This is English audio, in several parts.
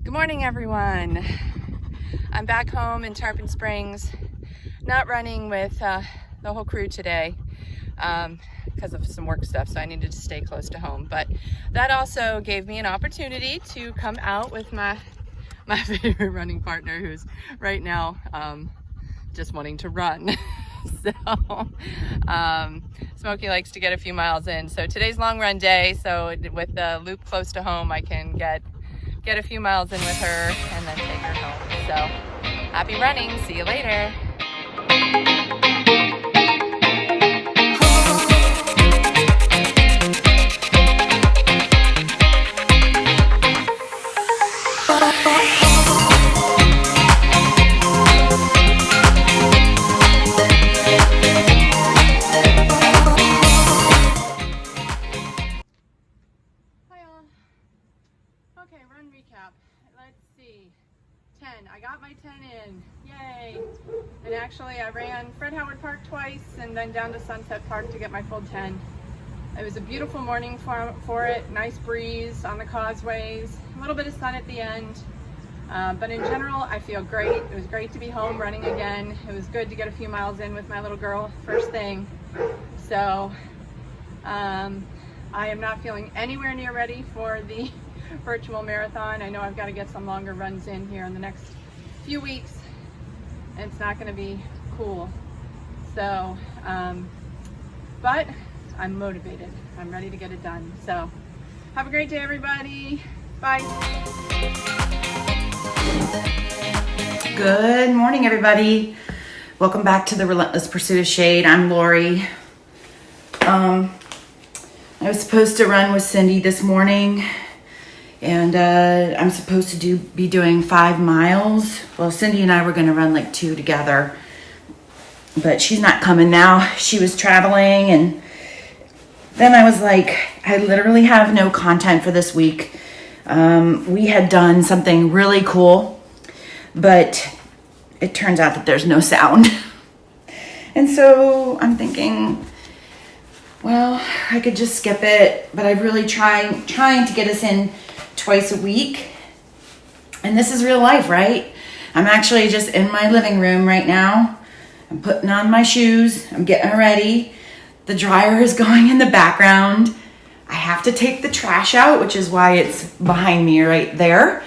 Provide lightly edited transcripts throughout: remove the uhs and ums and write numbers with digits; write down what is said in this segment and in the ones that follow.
Good morning, everyone. I'm back home in Tarpon Springs, not running with the whole crew today because of some work stuff, so I needed to stay close to home. But that also gave me an opportunity to come out with my favorite running partner, who's right now just wanting to run. So Smokey likes to get a few miles in. So today's long run day, so with the loop close to home, I can get a few miles in with her and then take her home. So happy running. See you later. Okay, run recap. Let's see. 10. I got my 10 in. Yay! And actually, I ran Fred Howard Park twice and then down to Sunset Park to get my full 10. It was a beautiful morning for it. Nice breeze on the causeways. A little bit of sun at the end. But in general, I feel great. It was great to be home running again. It was good to get a few miles in with my little girl first thing. So, I am not feeling anywhere near ready for the virtual marathon. I know I've got to get some longer runs in here in the next few weeks, and it's not going to be cool. So, but I'm motivated. I'm ready to get it done. So, have a great day, everybody. Bye. Good morning, everybody. Welcome back to the Relentless Pursuit of Shade. I'm Lori. I was supposed to run with Cindy this morning, and I'm supposed to be doing 5 miles. Well, Cindy and I were going to run like 2 together, but she's not coming now. She was traveling, and then I was like, I literally have no content for this week. We had done something really cool, but it turns out that there's no sound. And so I'm thinking, well, I could just skip it, but I'm really trying to get us in twice a week. And this is real life, right? I'm actually just in my living room right now. I'm putting on my shoes. I'm getting ready. The dryer is going in the background. I have to take the trash out, which is why it's behind me right there.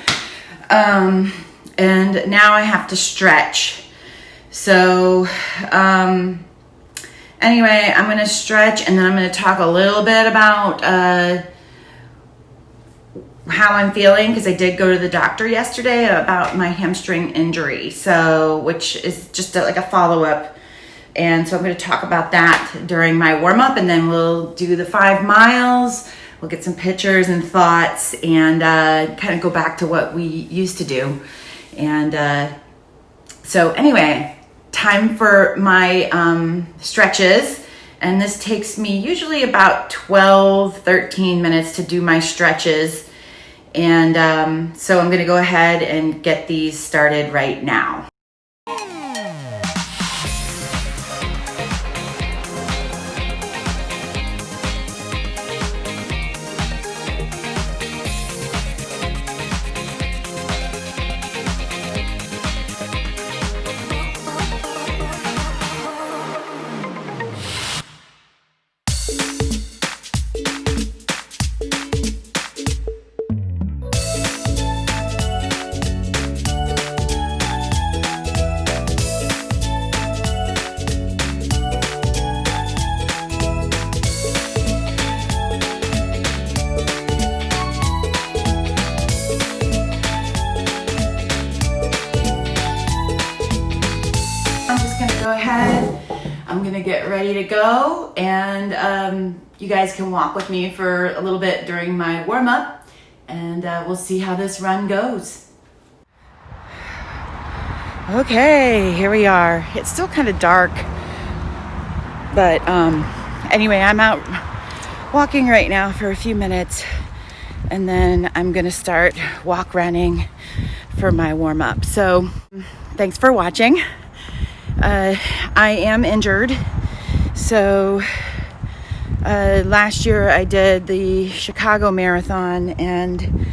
And now I have to stretch. So, anyway, I'm going to stretch, and then I'm going to talk a little bit about how I'm feeling, because I did go to the doctor yesterday about my hamstring injury, so which is just like a follow-up. And so I'm going to talk about that during my warm-up, and then we'll do the 5 miles. We'll get some pictures and thoughts, and kind of go back to what we used to do. And so anyway, time for my stretches, and this takes me usually about 12-13 minutes to do my stretches. And so I'm going to go ahead and get these started right now. I'm gonna get ready to go, and you guys can walk with me for a little bit during my warm-up, and we'll see how this run goes. Okay, here we are. It's still kind of dark, but anyway, I'm out walking right now for a few minutes, and then I'm gonna start walk running for my warm-up. So thanks for watching. I am injured. So last year I did the Chicago Marathon, and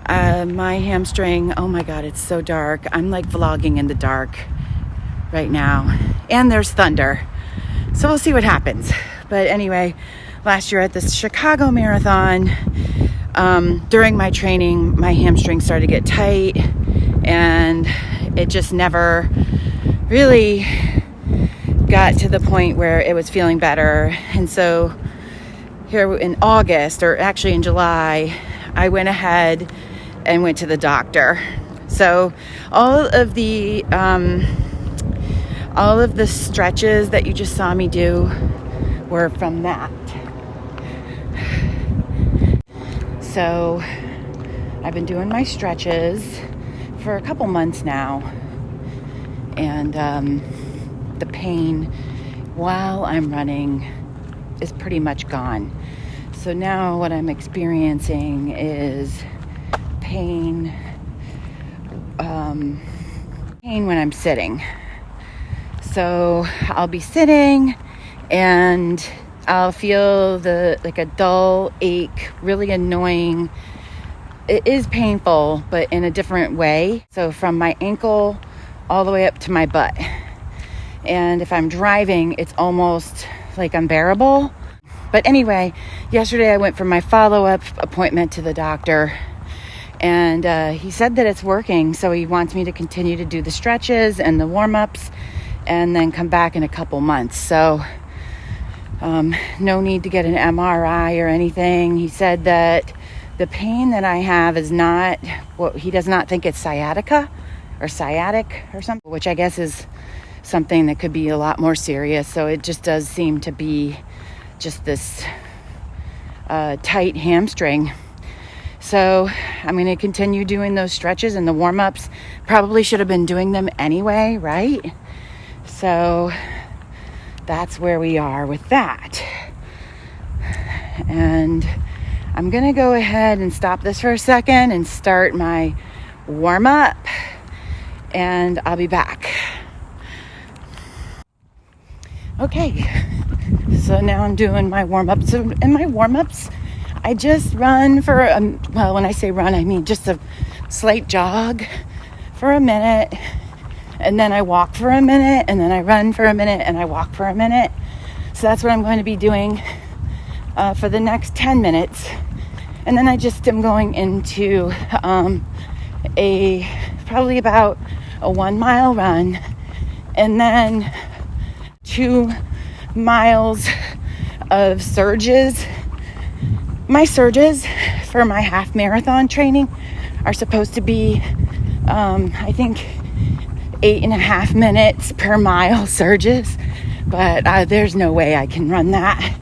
My hamstring, oh my God, it's so dark. I'm like vlogging in the dark right now. And there's thunder. So we'll see what happens. But anyway, last year at the Chicago Marathon, during my training, my hamstring started to get tight and it just never really got to the point where it was feeling better. And so here in August, or actually in July, I went ahead and went to the doctor. So all of the stretches that you just saw me do were from that. So I've been doing my stretches for a couple months now, and the pain while I'm running is pretty much gone. So now what I'm experiencing is pain when I'm sitting. So I'll be sitting and I'll feel like a dull ache, really annoying. It is painful, but in a different way. So from my ankle all the way up to my butt. And if I'm driving, it's almost like unbearable. But anyway, yesterday I went for my follow-up appointment to the doctor, and he said that it's working. So he wants me to continue to do the stretches and the warm-ups and then come back in a couple months. So no need to get an MRI or anything. He said that the pain that I have is not what he does not think it's sciatica or sciatic or something, which I guess is something that could be a lot more serious. So it just does seem to be just this tight hamstring. So I'm going to continue doing those stretches and the warm-ups. Probably should have been doing them anyway, right? So that's where we are with that. And I'm going to go ahead and stop this for a second and start my warm-up, and I'll be back. Okay, so now I'm doing my warm-ups. So in my warm-ups, I just run for, well, when I say run, I mean just a slight jog for a minute, and then I walk for a minute, and then I run for a minute, and I walk for a minute. So that's what I'm going to be doing for the next 10 minutes. And then I just am going into probably about a 1 mile run, and then 2 miles of surges. My surges for my half marathon training are supposed to be, I think, 8.5 minutes per mile surges, but there's no way I can run that.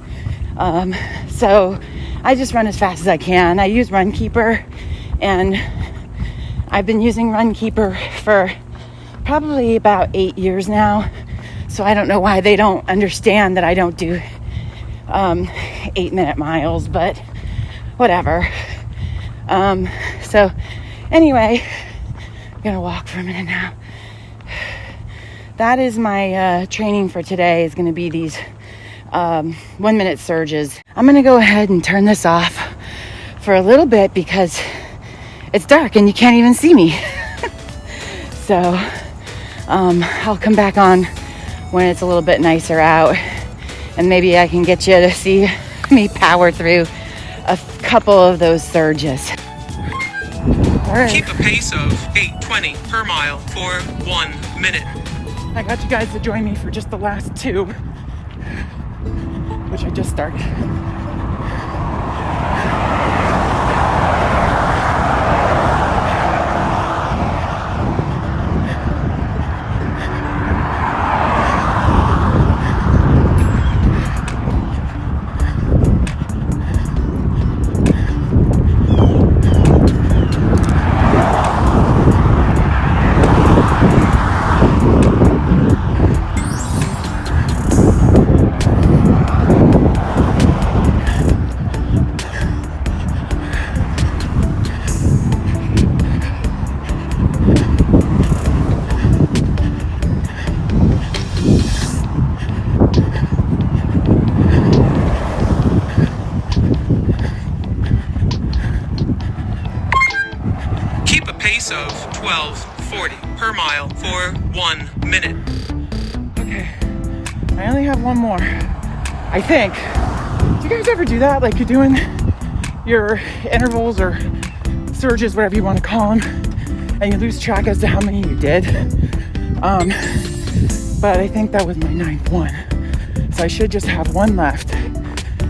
So I just run as fast as I can. I use Runkeeper, and I've been using Runkeeper for probably about 8 years now. So I don't know why they don't understand that I don't do 8-minute miles, but whatever. So anyway, I'm gonna walk for a minute now. That is my training for today, is gonna be these 1-minute surges. I'm gonna go ahead and turn this off for a little bit because it's dark and you can't even see me. So I'll come back on when it's a little bit nicer out, and maybe I can get you to see me power through a couple of those surges. Right. Keep a pace of 8:20 per mile for 1 minute. I got you guys to join me for just the last 2, which I just started. pace of 12:40 per mile for 1 minute. Okay, I only have one more, I think. Do you guys ever do that? Like you're doing your intervals or surges, whatever you want to call them, and you lose track as to how many you did. But I think that was my 9th one. So I should just have one left.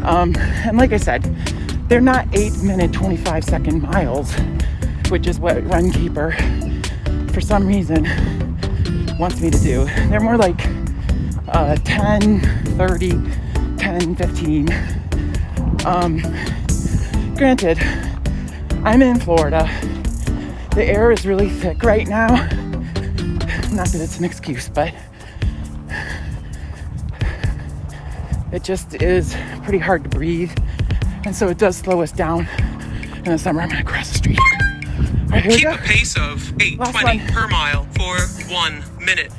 And like I said, they're not 8-minute, 25-second miles, which is what Runkeeper, for some reason, wants me to do. They're more like 10, 30, 10, 15. Granted, I'm in Florida. The air is really thick right now. Not that it's an excuse, but it just is pretty hard to breathe. And so it does slow us down. In the summer, I'm gonna cross the street. All right, here we Keep go. a pace of 8:20 per mile for 1 minute.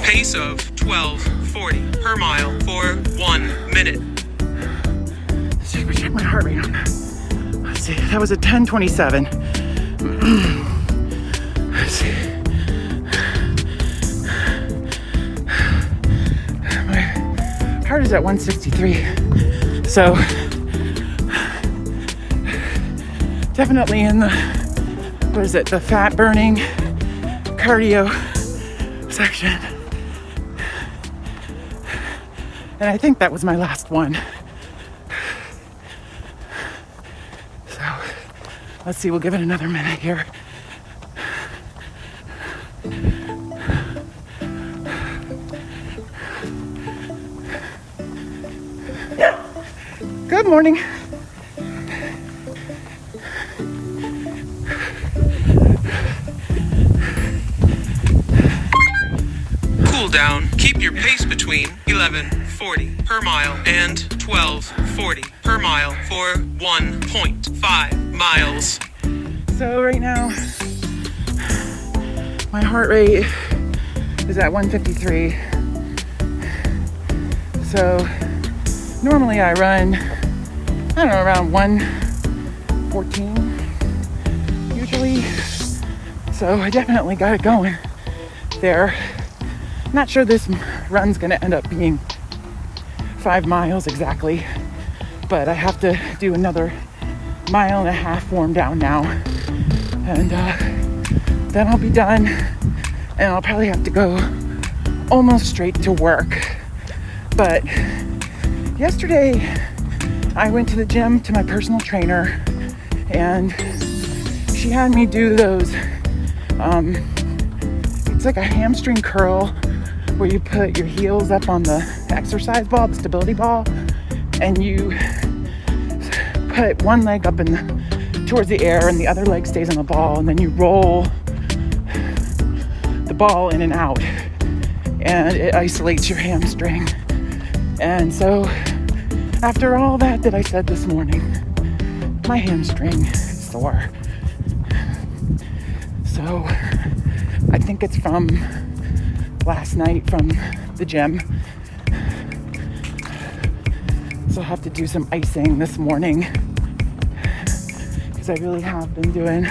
Pace of 12:40 per mile for 1 minute. Let's check my heart rate on that. Let's see, that was a 10:27. Let's see. My heart is at 163. So, definitely in the, what is it, the fat burning cardio section. And I think that was my last one. So let's see, we'll give it another minute here. Good morning. Cool down. Keep your pace between 11:40 per mile and 12:40 per mile for 1.5 miles. So right now, my heart rate is at 153. So normally I run, I don't know, around 114 usually. So I definitely got it going there. Not sure this run's gonna end up being 5 miles exactly, but I have to do another 1.5 miles warm down now, and then I'll be done, and I'll probably have to go almost straight to work. But yesterday I went to the gym to my personal trainer, and she had me do those it's like a hamstring curl where you put your heels up on the exercise ball, the stability ball, and you put one leg up towards the air and the other leg stays on the ball, and then you roll the ball in and out, and it isolates your hamstring. And so after all that I said this morning, my hamstring is sore. So I think it's from last night from the gym. So I'll have to do some icing this morning, because I really have been doing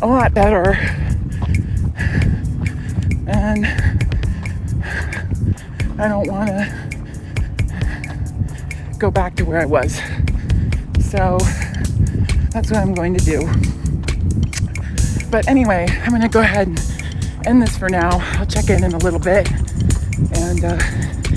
a lot better. And I don't want to go back to where I was. So that's what I'm going to do. But anyway, I'm going to go ahead and end this for now. I'll check in a little bit And